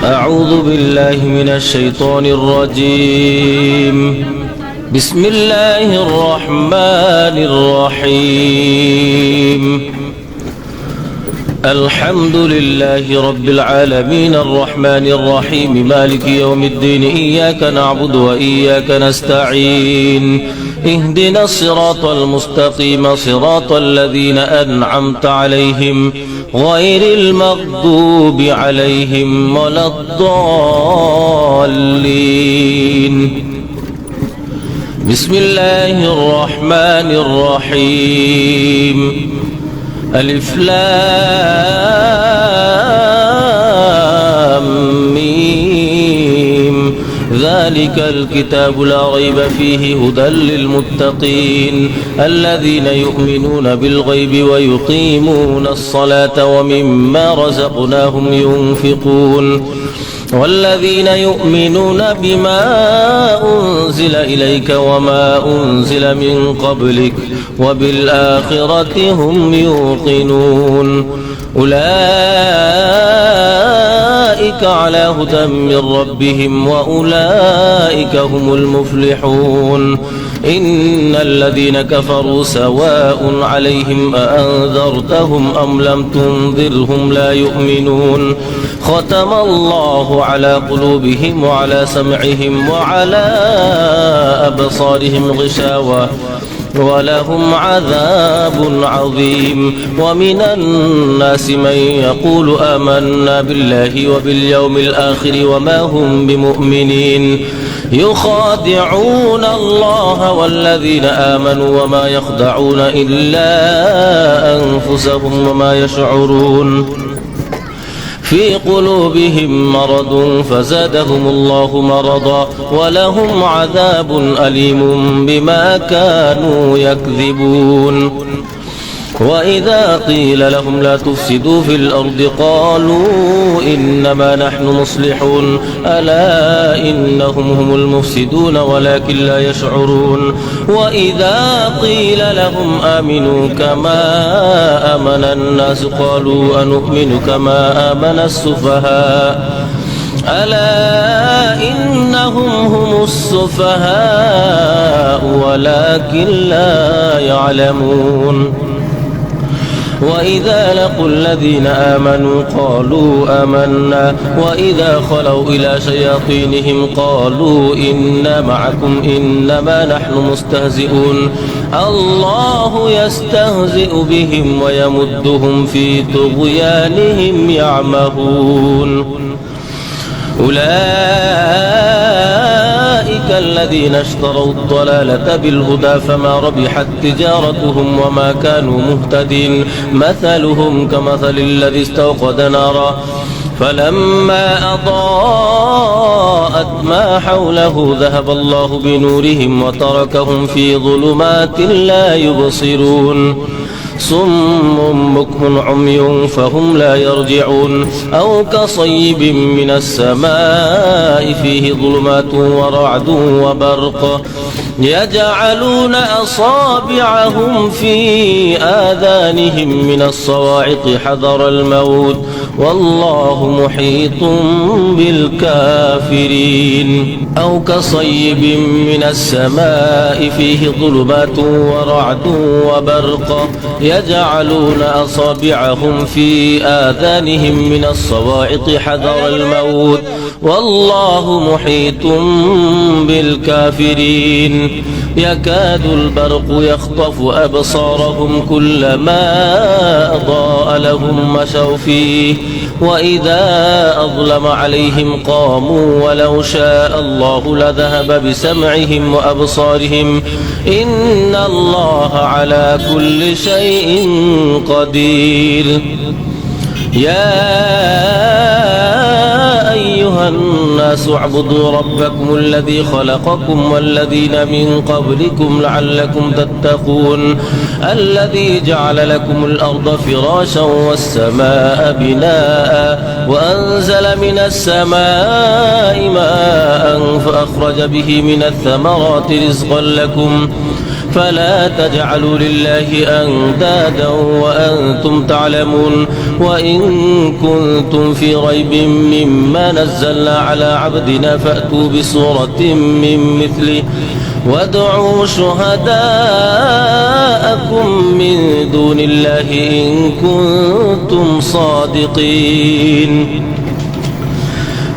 أعوذ بالله من الشيطان الرجيم. بسم الله الرحمن الرحيم. الحمد لله رب العالمين الرحمن الرحيم مالك يوم الدين. إياك نعبد وإياك نستعين. اهدنا الصراط المستقيم صراط الذين أنعمت عليهم غير المغضوب عليهم ولا الضالين. بسم الله الرحمن الرحيم. ألف لام ميم. ذلك الكتاب لا ريب فيه هدى للمتقين الذين يؤمنون بالغيب ويقيمون الصلاة ومما رزقناهم ينفقون والذين يؤمنون بما أنزل إليك وما أنزل من قبلك وبالآخرة هم يوقنون. أولئك على هدى من ربهم وأولئك هم المفلحون. إن الذين كفروا سواء عليهم أأنذرتهم أم لم تنذرهم لا يؤمنون. ختم الله على قلوبهم وعلى سمعهم وعلى أبصارهم غشاوة ولهم عذاب عظيم. ومن الناس من يقول آمنا بالله وباليوم الآخر وما هم بمؤمنين يخادعون الله والذين آمنوا وما يخدعون إلا أنفسهم وما يشعرون. في قلوبهم مرض فزادهم الله مرضا ولهم عذاب أليم بما كانوا يكذبون. وإذا قيل لهم لا تفسدوا في الأرض قالوا إنما نحن مصلحون ألا إنهم هم المفسدون ولكن لا يشعرون. وإذا قيل لهم آمنوا كما آمن الناس قالوا أنؤمن كما آمن السفهاء ألا إنهم هم السفهاء ولكن لا يعلمون. وإذا لقوا الذين آمنوا قالوا آمنا وإذا خلوا إلى شياطينهم قالوا إنا معكم إنما نحن مستهزئون. الله يستهزئ بهم ويمدهم في طغيانهم يعمهون. أولئك الذين اشتروا الضلالة بالهدى فما ربحت تجارتهم وما كانوا مهتدين. مثلهم كمثل الذي استوقد نارا فلما أضاءت ما حوله ذهب الله بنورهم وتركهم في ظلمات لا يبصرون. صم بكم عمي فهم لا يرجعون. أو كصيب من السماء فيه ظلمات ورعد وبرق يجعلون أصابعهم في آذانهم من الصواعق حذر الموت والله محيط بالكافرين. أو كصيب من السماء فيه ظلمات ورعد وبرق يجعلون أصابعهم في آذانهم من الصواعق حذر الموت والله محيط بالكافرين. يكاد البرق يخطف أبصارهم كلما أضاء لهم مشوا فيه وإذا أظلم عليهم قاموا ولو شاء الله لذهب بسمعهم وأبصارهم إن الله على كل شيء قدير. يا أيها الناس اعبدوا ربكم الذي خلقكم والذين من قبلكم لعلكم تتقون. الذي جعل لكم الأرض فراشا والسماء بناء وأنزل من السماء ماء فأخرج به من الثمرات رزقا لكم فلا تجعلوا لله أندادا وأنتم تعلمون وإن كنتم في ريب مما نزلنا على عبدنا فأتوا بسورة من مثله وادعوا شهداءكم من دون الله إن كنتم صادقين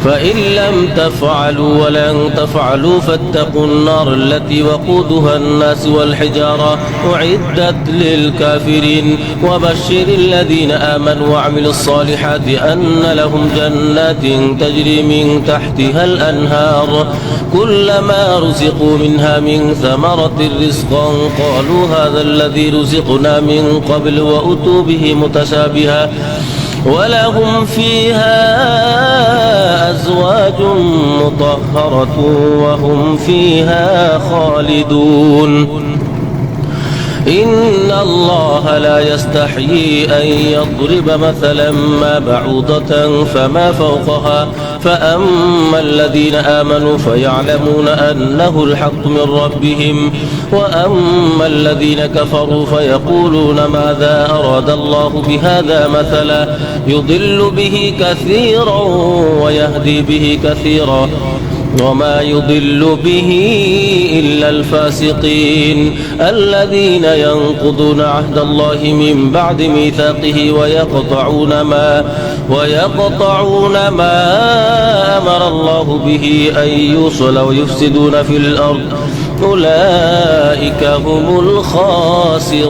فإن لم تفعلوا ولن تفعلوا فاتقوا النار التي وقودها الناس والحجارة أعدت للكافرين وبشر الذين آمنوا وعملوا الصالحات أن لهم جنات تجري من تحتها الأنهار كلما رزقوا منها من ثمرة رزقا قالوا هذا الذي رزقنا من قبل وأتوا به متشابها ولهم فيها أزواج مطهرة وهم فيها خالدون إن الله لا يستحيي أن يضرب مثلا ما بعوضة فما فوقها فأما الذين آمنوا فيعلمون أنه الحق من ربهم وأما الذين كفروا فيقولون ماذا أراد الله بهذا مثلا يضل به كثيرا ويهدي به كثيرا وما يضل به إلا الفاسقين الذين ينقضون عهد الله من بعد ميثاقه ويقطعون ما أمر الله به أن يوصل ويفسدون في الأرض أولئك هم الخاسرون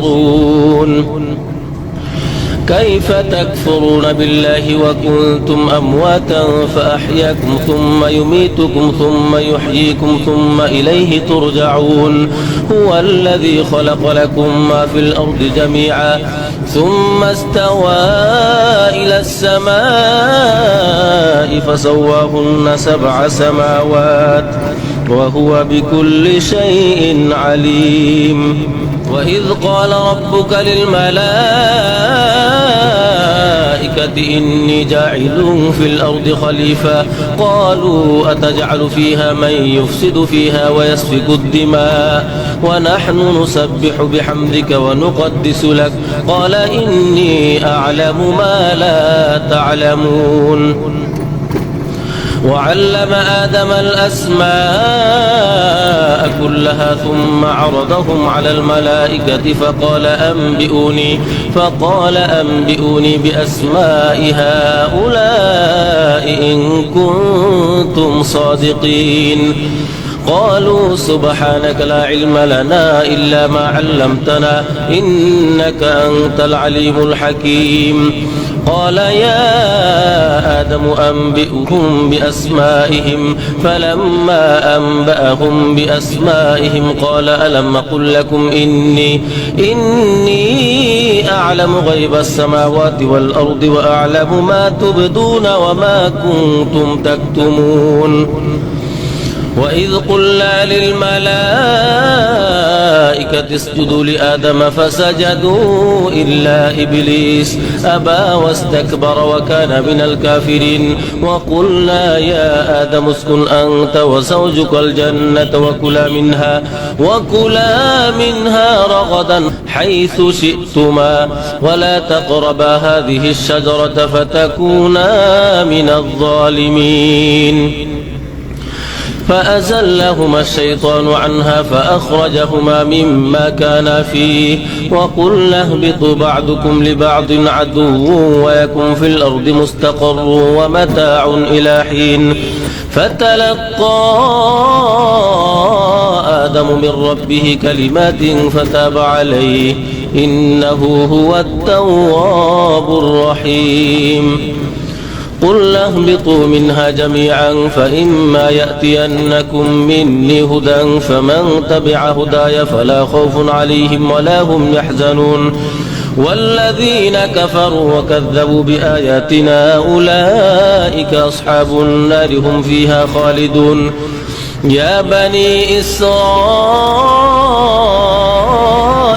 كيف تكفرون بالله وكنتم أمواتا فأحياكم ثم يميتكم ثم يحييكم ثم إليه ترجعون هو الذي خلق لكم ما في الأرض جميعا ثم استوى إلى السماء فسواهن 7 سماوات وهو بكل شيء عليم وإذ قال ربك للملائكة إني جاعل في الأرض خليفة قالوا أتجعل فيها من يفسد فيها ويسفك الدماء ونحن نسبح بحمدك ونقدس لك قال إني أعلم ما لا تعلمون وعلم آدم الأسماء كلها ثم عرضهم على الملائكة فقال أنبئوني بأسماء هؤلاء إن كنتم صادقين قالوا سبحانك لا علم لنا إلا ما علمتنا إنك أنت العليم الحكيم قال يا آدم أنبئهم بأسمائهم فلما أنبأهم بأسمائهم قال ألم أقل لكم إني أعلم غيب السماوات والأرض وأعلم ما تبدون وما كنتم تكتمون وإذ قلنا للملائكة اسجدوا لآدم فسجدوا إلا إبليس أبى واستكبر وكان من الكافرين وقلنا يا آدم اسكن أنت وزوجك الجنة وكلا منها رغدا حيث شئتما ولا تقربا هذه الشجرة فتكونا من الظالمين فأزلهما الشيطان عنها فأخرجهما مما كانا فيه وقلنا اهبطوا بعضكم لبعض عدو ويكن في الأرض مستقر ومتاع إلى حين فتلقى آدم من ربه كلمات فتاب عليه إنه هو التواب الرحيم قل اهبطوا منها جميعا فإما يأتينكم مني هدى فمن تبع هداي فلا خوف عليهم ولا هم يحزنون والذين كفروا وكذبوا بآياتنا أولئك أصحاب النار هم فيها خالدون يا بني إسرائيل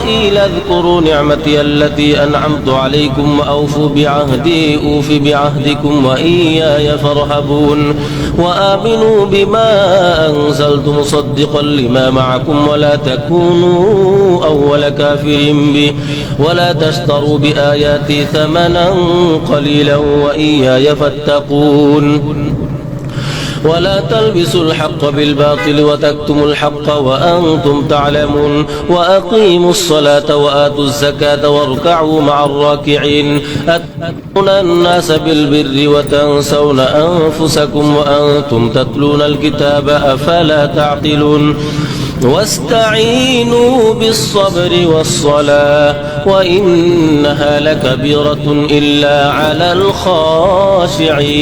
إسرائيل اذكروا نعمتي التي أنعمت عليكم وأوفوا بعهدي أوف بعهدكم وإياي فارهبون وآمنوا بما أنزلت مصدقا لما معكم ولا تكونوا أول كافر به ولا تشتروا بآياتي ثمنا قليلا وإياي فاتقون ولا تلبسوا الحق بالباطل وتكتموا الحق وأنتم تعلمون وأقيموا الصلاة وآتوا الزكاة واركعوا مع الراكعين أتأمرون الناس بالبر وتنسون أنفسكم وأنتم تتلون الكتاب أفلا تعقلون واستعينوا بالصبر والصلاة وإنها لكبيرة إلا على الخاشعين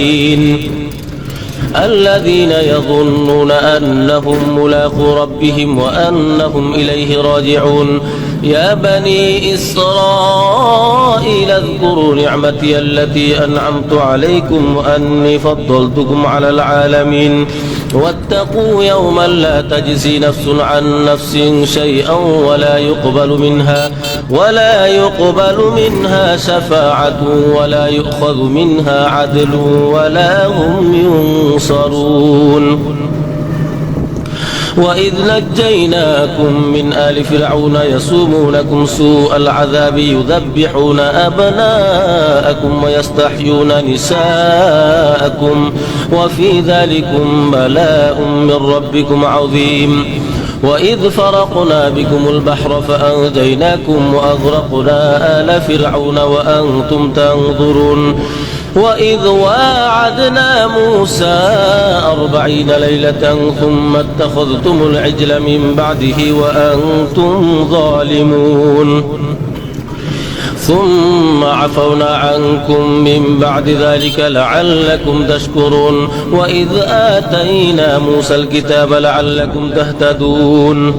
الذين يظنون أنهم ملاقو ربهم وأنهم إليه راجعون يا بني إسرائيل اذكروا نعمتي التي أنعمت عليكم وأني فضلتكم على العالمين واتقوا يوما لا تجزي نفس عن نفس شيئا ولا يقبل منها شفاعة ولا يؤخذ منها عدل ولا هم ينصرون وإذ نجيناكم من آل فرعون يسومونكم سوء العذاب يذبحون أبناءكم ويستحيون نساءكم وفي ذلكم بلاء من ربكم عظيم وإذ فرقنا بكم البحر فأنجيناكم وأغرقنا آل فرعون وأنتم تنظرون وإذ واعدنا موسى 40 ليلة ثم اتخذتم العجل من بعده وأنتم ظالمون ثم عفونا عنكم من بعد ذلك لعلكم تشكرون وإذ آتينا موسى الكتاب لعلكم تهتدون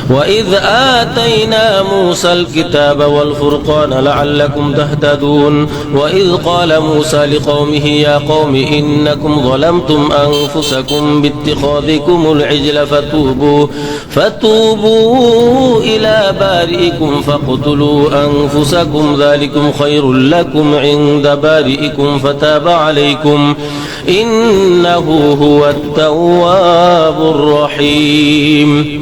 وإذ آتينا موسى الكتاب والفرقان لعلكم تهتدون وإذ قال موسى لقومه يا قوم إنكم ظلمتم أنفسكم باتخاذكم العجل فتوبوا إلى بارئكم فاقتلوا أنفسكم ذلكم خير لكم عند بارئكم فتاب عليكم إنه هو التواب الرحيم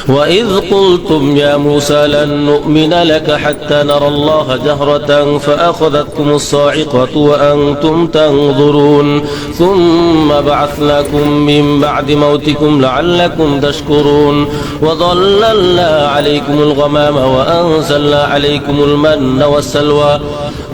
وإذ قلتم يا موسى لن نؤمن لك حتى نرى الله جهرة فأخذتكم الصاعقة وأنتم تنظرون ثم بعثناكم من بعد موتكم لعلكم تشكرون وظللنا عليكم الغمام وأنزلنا عليكم المن والسلوى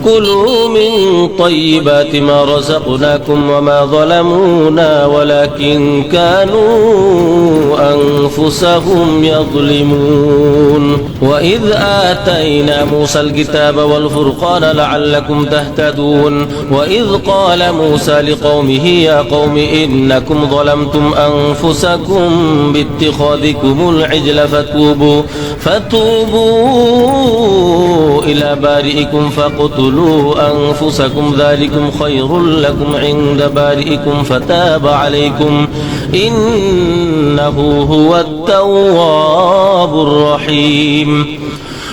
كلوا من طيبات ما رزقناكم وما ظلمونا ولكن كانوا أنفسهم يظلمون وإذ آتينا موسى الكتاب والفرقان لعلكم تهتدون وإذ قال موسى لقومه يا قوم إنكم ظلمتم أنفسكم باتخاذكم العجل فتوبوا إلى بارئكم فاقتلوا أنفسكم ذلكم خير لكم عند بارئكم فتاب عليكم إنه هو التواب الرحيم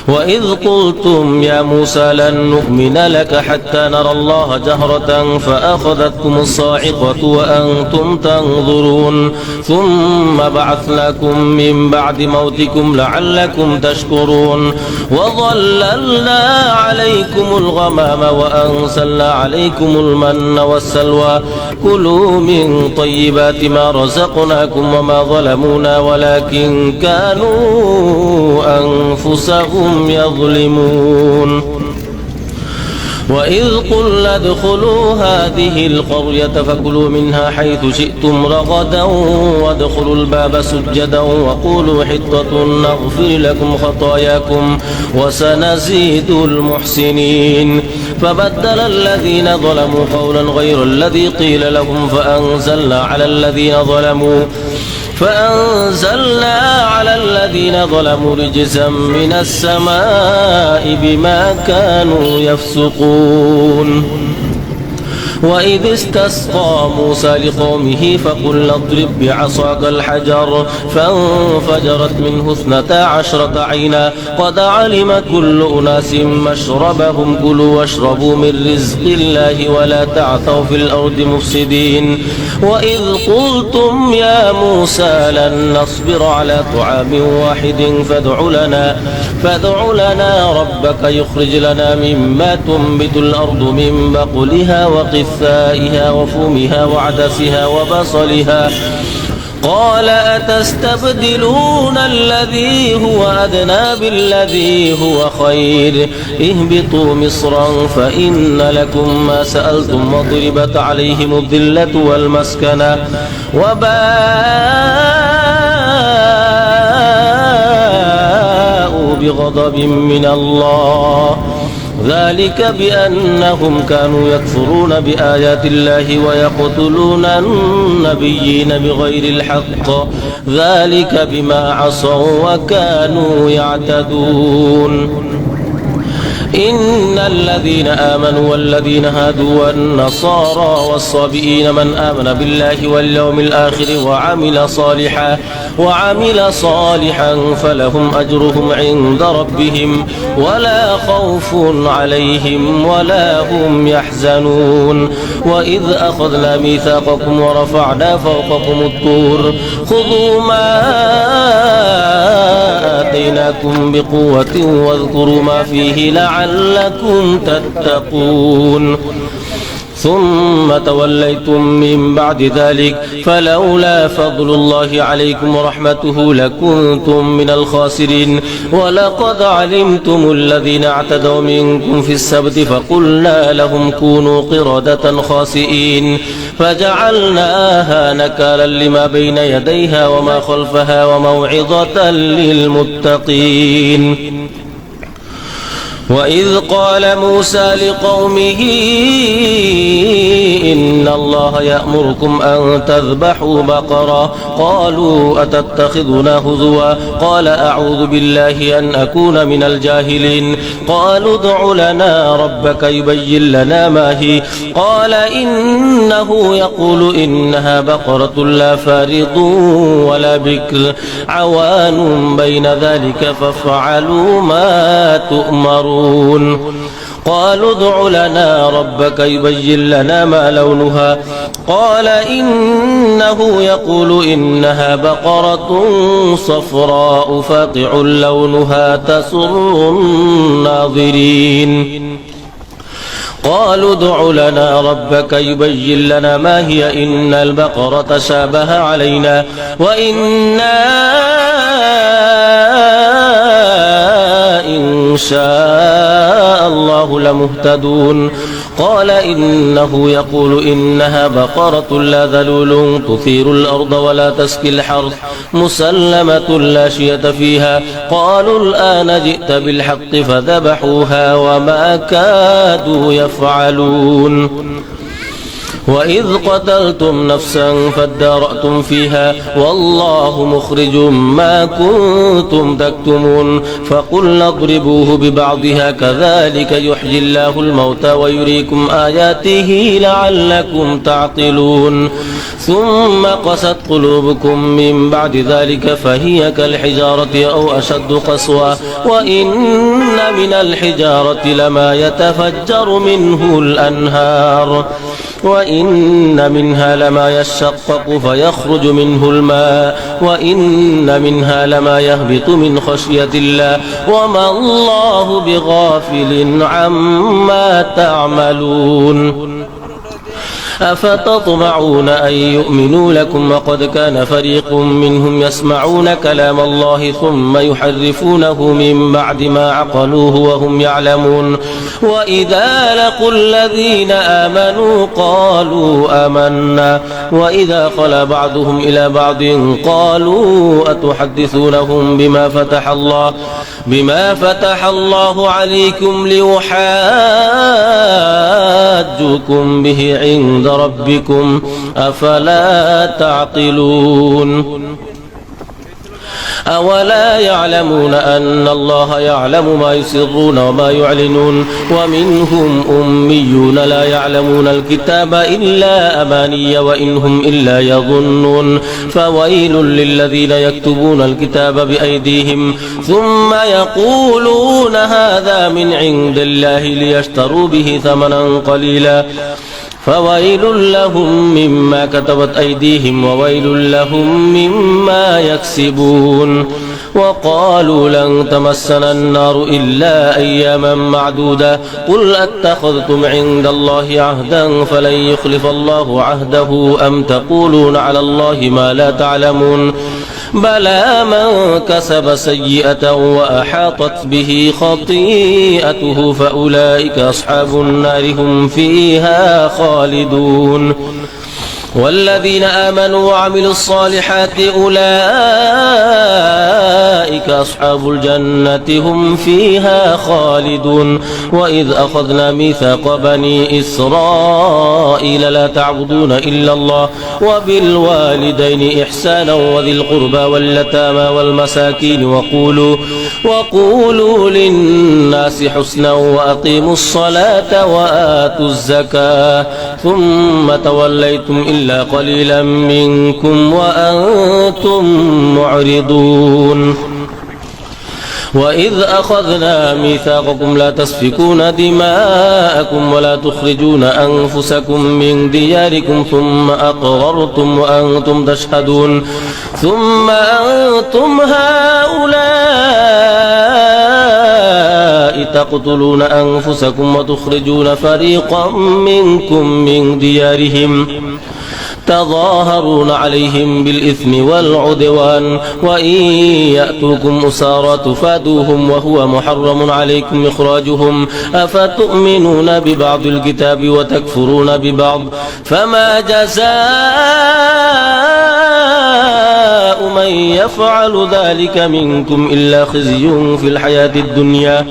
وإذ قلتم يا موسى لن نؤمن لك حتى نرى الله جهرة فأخذتكم الصاعقة وأنتم تنظرون ثم بعثناكم من بعد موتكم لعلكم تشكرون وظللنا عليكم الغمام وأنزلنا عليكم المن والسلوى كلوا من طيبات ما رزقناكم وما ظلمونا ولكن كانوا أنفسهم يظلمون وإذ قلنا ادخلوا هذه القرية فكلوا منها حيث شئتم رغدا وادخلوا الباب سجدا وقولوا حطة نغفر لكم خطاياكم وسنزيد المحسنين فبدل الذين ظلموا قولا غير الذي قيل لهم فأنزلنا على الذين ظلموا رجزا من السماء بما كانوا يفسقون وإذ استسقى موسى لقومه فقل اضرب بعصاك الحجر فانفجرت منه 12 عينا قد علم كل أناس مشربهم كلوا واشربوا من رزق الله ولا تعثوا في الأرض مفسدين وإذ قلتم يا موسى لن نصبر على طعام واحد فادع لنا ربك يخرج لنا مما تنبت الأرض من بقلها وقثائها وفومها وعدسها وبصلها قال أتستبدلون الذي هو أدنى بالذي هو خير اهبطوا مصرا فإن لكم ما سألتم وضربت عليهم الذلة والمسكنة وباءوا بغضب من الله ذلك بأنهم كانوا يكفرون بآيات الله ويقتلون النبيين بغير الحق ذلك بما عصوا وكانوا يعتدون إن الذين آمنوا والذين هادوا والنصارى والصابئين من آمن بالله واليوم الآخر وعمل صالحا فلهم أجرهم عند ربهم ولا خوف عليهم ولا هم يحزنون وإذ أخذنا ميثاقكم ورفعنا فوقكم الطور خذوا ما آتيناكم بقوة واذكروا ما فيه لعلكم تتقون ثم توليتم من بعد ذلك فلولا فضل الله عليكم ورحمته لكنتم من الخاسرين ولقد علمتم الذين اعتدوا منكم في السبت فقلنا لهم كونوا قردة خاسئين فجعلناها نكالا لما بين يديها وما خلفها وموعظة للمتقين وإذ قال موسى لقومه إن الله يأمركم أن تذبحوا بقرة قالوا أتتخذنا هزوا قال أعوذ بالله أن أكون من الجاهلين قالوا ادع لنا ربك يبين لنا ما هي قال إنه يقول إنها بقرة لا فارض ولا بكر عوان بين ذلك فافعلوا ما تؤمرون قالوا ادع لنا ربك يبين لنا ما لونها قال إنه يقول إنها بقرة صفراء فاقع لونها تسر الناظرين قالوا ادع لنا ربك يبين لنا ما هي إن البقرة شابه علينا وإنا إن شاء الله لمهتدون قال إنه يقول إنها بقرة لا ذلول تثير الأرض ولا تسقي الحرث مسلمة لا شية فيها قالوا الآن جئت بالحق فذبحوها وما كادوا يفعلون وإذ قتلتم نفسا فادارأتم فيها والله مخرج ما كنتم تكتمون فقلنا اضربوه ببعضها كذلك يحيي الله الموتى ويريكم آياته لعلكم تعقلون ثم قست قلوبكم من بعد ذلك فهي كالحجارة أو أشد قسوة وإن من الحجارة لما يتفجر منه الأنهار وإن منها لما يشقق فيخرج منه الماء وإن منها لما يهبط من خشية الله وما الله بغافل عما تعملون أفتطمعون أن يؤمنوا لكم وقد كان فريق منهم يسمعون كلام الله ثم يحرفونه من بعد ما عقلوه وهم يعلمون وإذا لقوا الذين آمنوا قالوا آمنا وإذا خلا بعضهم إلى بعض قالوا أتحدثونهم بما فتح الله عليكم ليحاجوكم به عند ربكم أفلا تعقلون أولا يعلمون أن الله يعلم ما يسرون وما يعلنون ومنهم أميون لا يعلمون الكتاب إلا أماني وإن هم إلا يظنون فويل للذين يكتبون الكتاب بأيديهم ثم يقولون هذا من عند الله ليشتروا به ثمنا قليلا فويل لهم مما كتبت أيديهم وويل لهم مما يكسبون وقالوا لن تمسنا النار إلا أياما معدودة قل أتخذتم عند الله عهدا فلن يخلف الله عهده أم تقولون على الله ما لا تعلمون بلى من كسب سيئة وأحاطت به خطيئته فأولئك أصحاب النار هم فيها خالدون والذين آمنوا وعملوا الصالحات أولئك أصحاب الجنة هم فيها خالدون وإذ أخذنا ميثاق بني إسرائيل لا تعبدون إلا الله وبالوالدين إحسانا وذي القربى واليتامى والمساكين وقولوا للناس حسنا وأقيموا الصلاة وآتوا الزكاة ثم توليتم إلا قليلا منكم وأنتم معرضون وإذ أخذنا ميثاقكم لا تسفكون دماءكم ولا تخرجون أنفسكم من دياركم ثم أقررتم وأنتم تشهدون ثم أنتم هؤلاء تقتلون أنفسكم وتخرجون فريقا منكم من ديارهم تظاهرون عليهم بالإثم والعدوان وإن يأتوكم أسارى تفادوهم وهو محرم عليكم إخراجهم أفتؤمنون ببعض الكتاب وتكفرون ببعض فما جزاء من يفعل ذلك منكم إلا خزي في الحياة الدنيا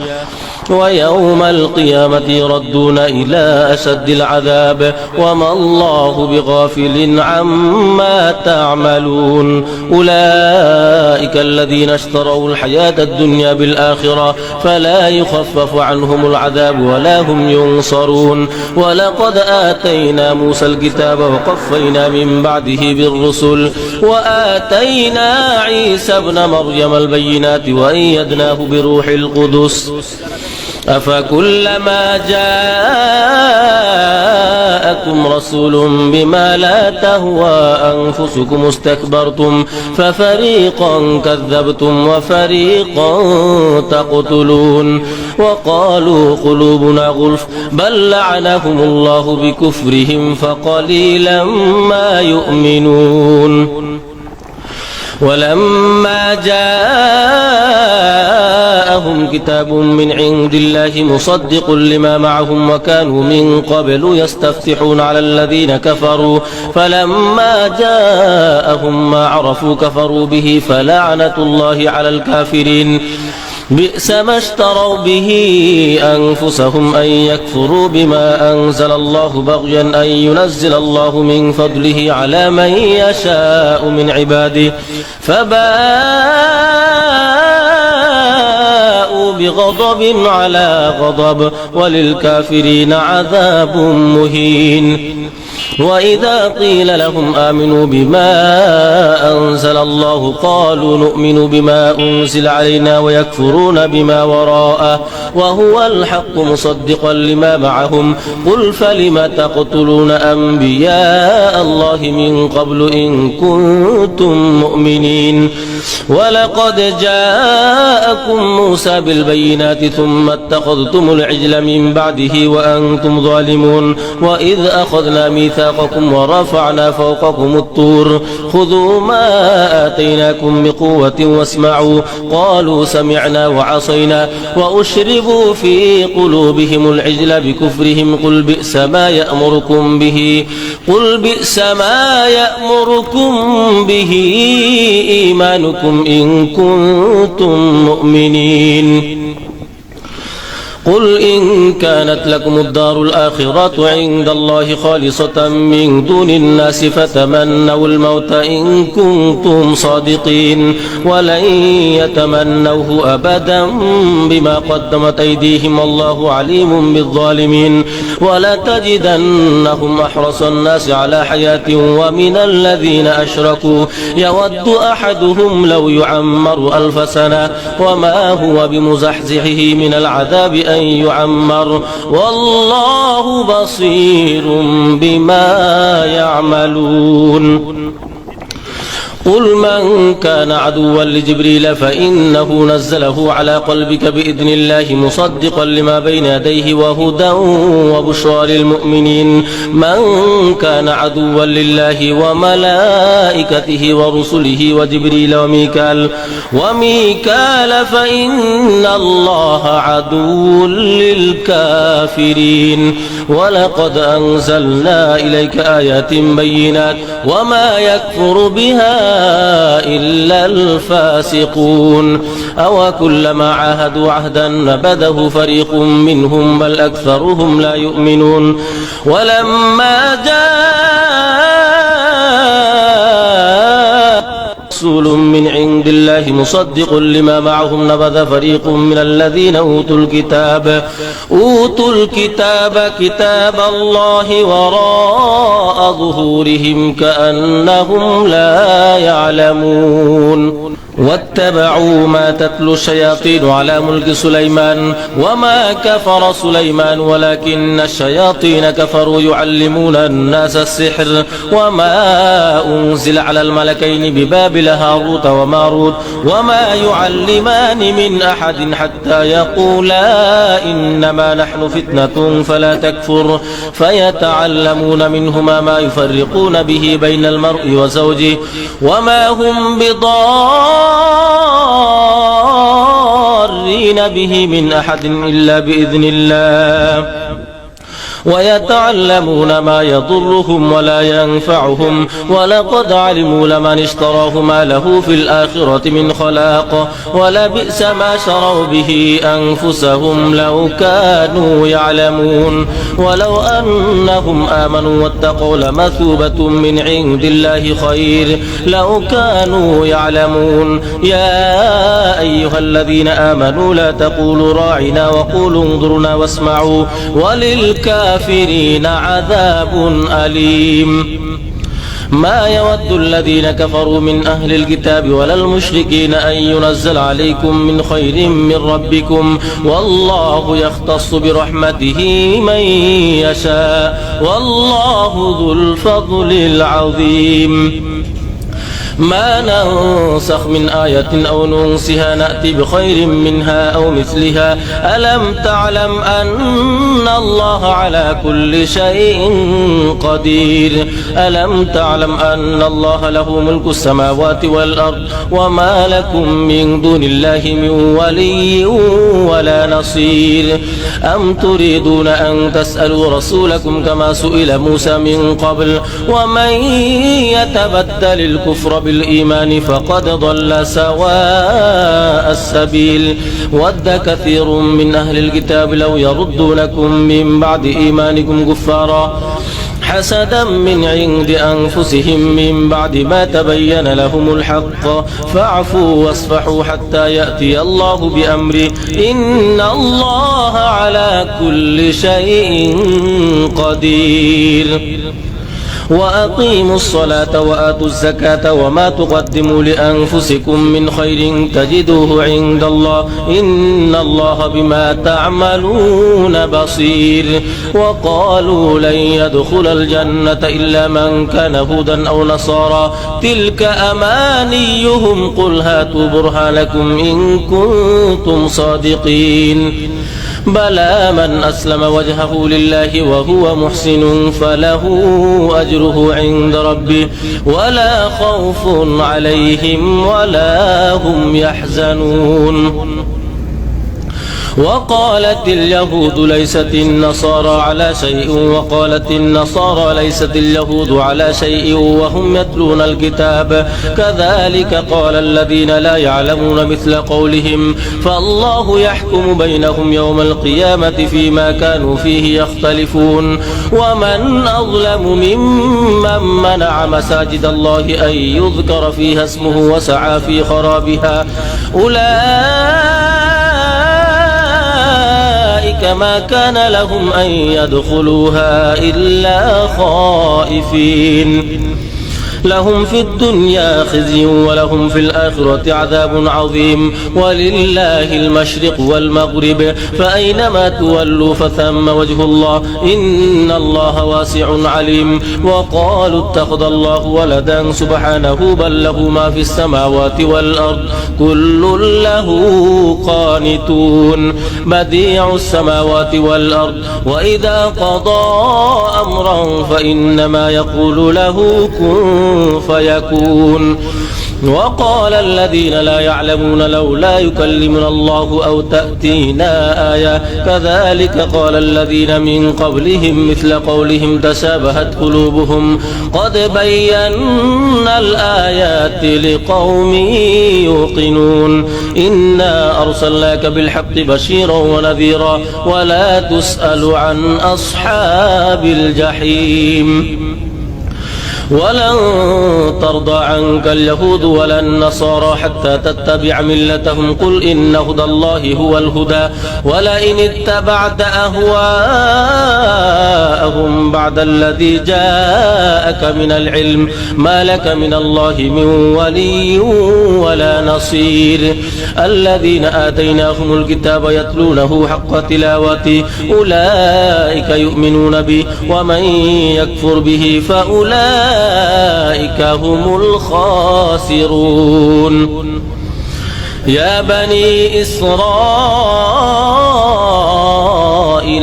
ويوم القيامة يردون إلى أشد العذاب وما الله بغافل عما تعملون أولئك الذين اشتروا الحياة الدنيا بالآخرة فلا يخفف عنهم العذاب ولا هم ينصرون ولقد آتينا موسى الكتاب وقفينا من بعده بالرسل وآتينا عيسى ابن مريم البينات وأيدناه بروح القدس أفكلما جاءكم رسول بما لا تهوى أنفسكم استكبرتم ففريقا كذبتم وفريقا تقتلون وقالوا قلوبنا غلف بل لعنهم الله بكفرهم فقليلا ما يؤمنون ولما جاءهم كتاب من عند الله مصدق لما معهم وكانوا من قبل يستفتحون على الذين كفروا فلما جاءهم ما عرفوا كفروا به فلعنة الله على الكافرين بئس ما اشتروا به أنفسهم أن يكفروا بما أنزل الله بغيا أن ينزل الله من فضله على من يشاء من عباده فباءوا بغضب على غضب وللكافرين عذاب مهين وإذا قيل لهم آمنوا بما أنزل الله قالوا نؤمن بما أنزل علينا ويكفرون بما وراءه وهو الحق مصدقا لما معهم قل فلم تقتلون أنبياء الله من قبل إن كنتم مؤمنين ولقد جاءكم موسى بالبينات ثم اتخذتم العجل من بعده وأنتم ظالمون وإذ أخذنا ميثاقكم ورفعنا فوقكم الطور خذوا ما آتيناكم بقوة واسمعوا قالوا سمعنا وعصينا وأشربوا في قلوبهم العجل بكفرهم قل بئس ما يأمركم به إيمانكم إن كنتم مؤمنين قل إن كانت لكم الدار الآخرة عند الله خالصة من دون الناس فتمنوا الموت إن كنتم صادقين ولن يتمنوه أبدا بما قدمت أيديهم والله عليم بالظالمين ولتجدنهم أحرص الناس على حياة ومن الذين أشركوا يود أحدهم لو يعمر 1000 سنة وما هو بمزحزحه من العذاب أن يعمر والله بصير بما يعملون قل من كان عدوا لجبريل فإنه نزله على قلبك بإذن الله مصدقا لما بين يديه وهدى وبشرى للمؤمنين من كان عدوا لله وملائكته ورسله وجبريل وميكال فإن الله عدو للكافرين ولقد أنزلنا إليك آيات بينات وما يكفر بها إلا الفاسقون أو كلما عاهدوا عهدا نبذه فريق منهم بل أكثرهم لا يؤمنون ولما جاء رسول من عند الله مصدق لما معهم نبذ فريق من الذين أوتوا الكتاب كتاب الله وراء ظهورهم كأنهم لا يعلمون واتبعوا ما تتلو الشياطين على ملك سليمان وما كفر سليمان ولكن الشياطين كفروا يعلمون الناس السحر وما أنزل على الملكين ببابل هاروت وماروت وما يعلمان من أحد حتى يقولا إنما نحن فتنة فلا تكفر فيتعلمون منهما ما يفرقون به بين المرء وزوجه وما هم ضارين به من أحد إلا بإذن الله ويتعلمون ما يضرهم ولا ينفعهم ولقد علموا لمن اشتراه ما له في الآخرة من خلاق ولبئس ما شروا به أنفسهم لو كانوا يعلمون ولو أنهم آمنوا واتقوا لمثوبة من عند الله خير لو كانوا يعلمون يا أيها الذين آمنوا لا تقولوا راعنا وقولوا انظرنا واسمعوا وللكافرين عذاب أليم ما يود الذين كفروا من أهل الكتاب ولا المشركين أن ينزل عليكم من خير من ربكم والله يختص برحمته من يشاء والله ذو الفضل العظيم ما ننسخ من آية أو ننسها نأتي بخير منها أو مثلها ألم تعلم أن الله على كل شيء قدير ألم تعلم أن الله له ملك السماوات والأرض وما لكم من دون الله من ولي ولا نصير أم تريدون أن تسألوا رسولكم كما سئل موسى من قبل ومن يتبدل الكفر بالإيمان فقد ضل سواء السبيل ود كثير من أهل الكتاب لو يردونكم من بعد إيمانكم كفارا حسدا من عند أنفسهم من بعد ما تبين لهم الحق فاعفوا واصفحوا حتى يأتي الله بأمره إن الله على كل شيء قدير وأقيموا الصلاة وآتوا الزكاة وما تقدموا لأنفسكم من خير تجدوه عند الله إن الله بما تعملون بصير وقالوا لن يدخل الجنة إلا من كان هودا أو نصارى تلك أمانيهم قل هاتوا برهانكم إن كنتم صادقين بلى من أسلم وجهه لله وهو محسن فله أجره عند ربه ولا خوف عليهم ولا هم يحزنون وقالت اليهود ليست النصارى على شيء وقالت النصارى ليست اليهود على شيء وهم يتلون الكتاب كذلك قال الذين لا يعلمون مثل قولهم فالله يحكم بينهم يوم القيامة فيما كانوا فيه يختلفون ومن أظلم ممن منع مساجد الله أن يذكر فيها اسمه وسعى في خرابها أولئك ما كان لهم أن يدخلوها إلا خائفين لهم في الدنيا خزي ولهم في الآخرة عذاب عظيم ولله المشرق والمغرب فأينما تولوا فثم وجه الله إن الله واسع عليم وقالوا اتخذ الله ولدا سبحانه بل له ما في السماوات والأرض كل له قانتون بديع السماوات والأرض وإذا قضى أمرا فإنما يقول له كن فيكون وقال الذين لا يعلمون لولا يكلمنا الله أو تأتينا آية كذلك قال الذين من قبلهم مثل قولهم تشابهت قلوبهم قد بينا الآيات لقوم يوقنون إنا أرسلناك بالحق بشيرا ونذيرا ولا تسأل عن أصحاب الجحيم ولن ترضى عنك اليهود ولا النصارى حتى تتبع ملتهم قل إن هدى الله هو الهدى ولئن اتبعت أهواءهم بعد الذي جاءك من العلم ما لك من الله من ولي ولا نصير الذين آتيناهم الكتاب يتلونه حق تلاوته أولئك يؤمنون به ومن يكفر به فأولئك هم الخاسرون يا بني إسرائيل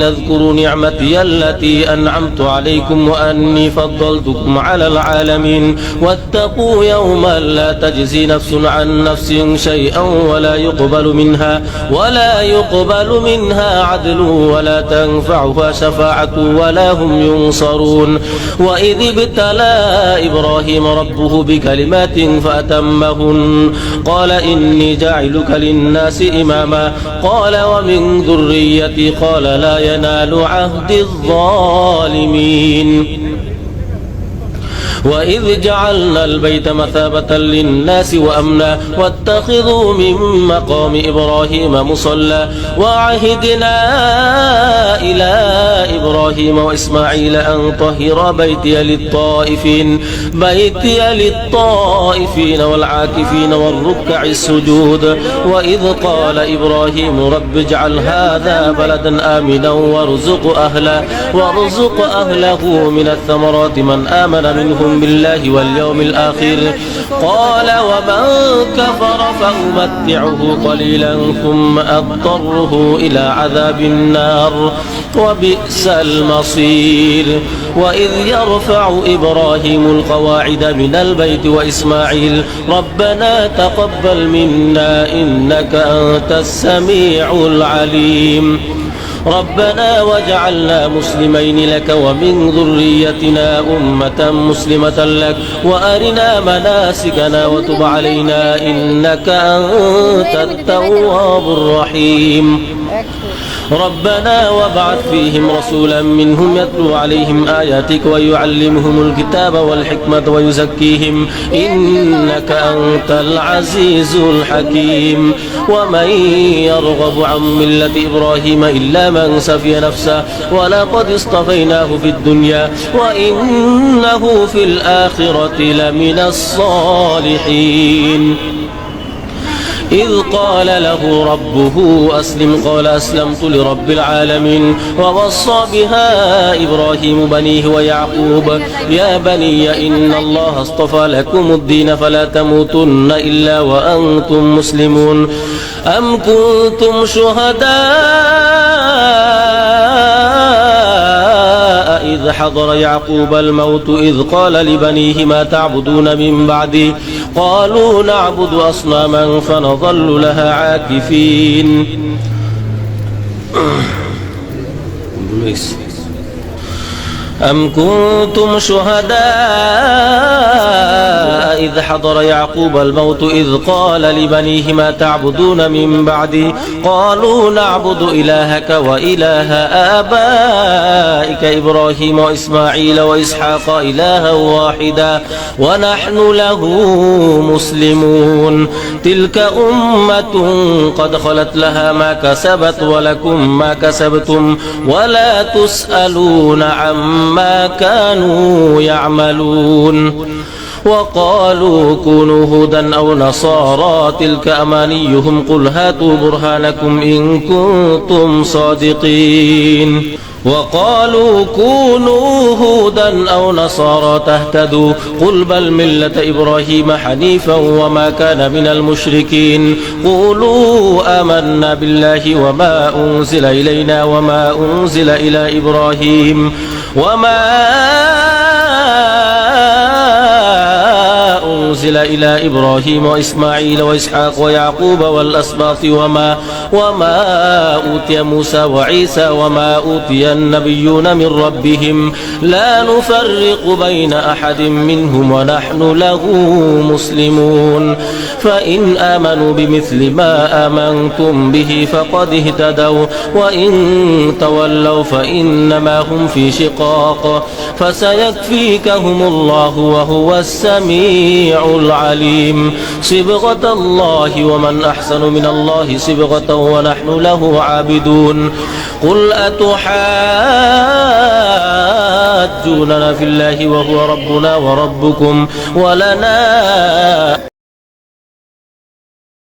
اذكروا نعمتي التي أنعمت عليكم وأني فضلتكم على العالمين واتقوا يوما لا تجزي نفس عن نفس شيئا ولا يقبل منها عدل ولا تنفعها شفاعة ولا هم ينصرون وإذ ابتلى إبراهيم ربه بكلمات فأتمهن قال إني جاعلك للناس إماما قال ومن ذريتي قال لا ينال عهد الظالمين وإذ جعلنا البيت مثابة للناس وأمنا واتخذوا من مقام إبراهيم مصلى وعهدنا إلى إبراهيم وإسماعيل أن طهر بيتي للطائفين والعاكفين والركع السجود وإذ قال إبراهيم رب اجعل هذا بلدا آمنا وارزق أهله من الثمرات من آمن منهم بالله واليوم الآخر قال ومن كفر فأمتعه قليلا ثم أضطره إلى عذاب النار وبئس المصير وإذ يرفع إبراهيم القواعد من البيت وإسماعيل ربنا تقبل منا إنك أنت السميع العليم ربنا واجعلنا مسلمين لك ومن ذريتنا أمة مسلمة لك وأرنا مناسكنا وتب علينا إنك أنت التواب الرحيم ربنا وابعث فيهم رسولا منهم يتلو عليهم آياتك ويعلمهم الكتاب والحكمة ويزكيهم إنك أنت العزيز الحكيم ومن يرغب عن ملة إبراهيم إلا من سفي نفسه ولقد اصطفيناه في الدنيا وإنه في الآخرة لمن الصالحين إذ قال له ربه أسلم قال أسلمت لرب العالمين ووصى بها إبراهيم بنيه ويعقوب يا بني إن الله اصطفى لكم الدين فلا تموتن إلا وأنتم مسلمون أم كنتم شهداء إذ حضر يعقوب الموت إذ قال لبنيه ما تعبدون من بعدي قالوا نعبد أصناما فنظل لها عاكفين أم كنتم شهداء إذ حضر يعقوب الموت إذ قال لبنيه ما تعبدون من بعدي قالوا نعبد إلهك وإله آبائك إبراهيم وإسماعيل وإسحاق إلها واحدا ونحن له مسلمون تلك أمة قد خلت لها ما كسبت ولكم ما كسبتم ولا تسألون عما كانوا يعملون وقالوا كونوا هودا أو نصارى تلك أمانيهم قل هاتوا برهانكم إن كنتم صادقين وقالوا كونوا هودا أو نصارى تهتدوا قل بل ملة إبراهيم حنيفا وما كان من المشركين قولوا آمنا بالله وما أنزل إلينا وما أنزل إلى إبراهيم وما أنزل إلى إبراهيم وإسماعيل وإسحاق ويعقوب والأسباط وما أوتي موسى وعيسى وما أوتي النبيون من ربهم لا نفرق بين أحد منهم ونحن له مسلمون فإن آمنوا بمثل ما آمنتم به فقد اهتدوا وإن تولوا فإنما هم في شقاق فسيكفيكهم الله وهو السميع العليم صبغة الله ومن أحسن من الله صبغة ونحن له عابدون قل أتحاجوننا في الله وهو ربنا وربكم ولنا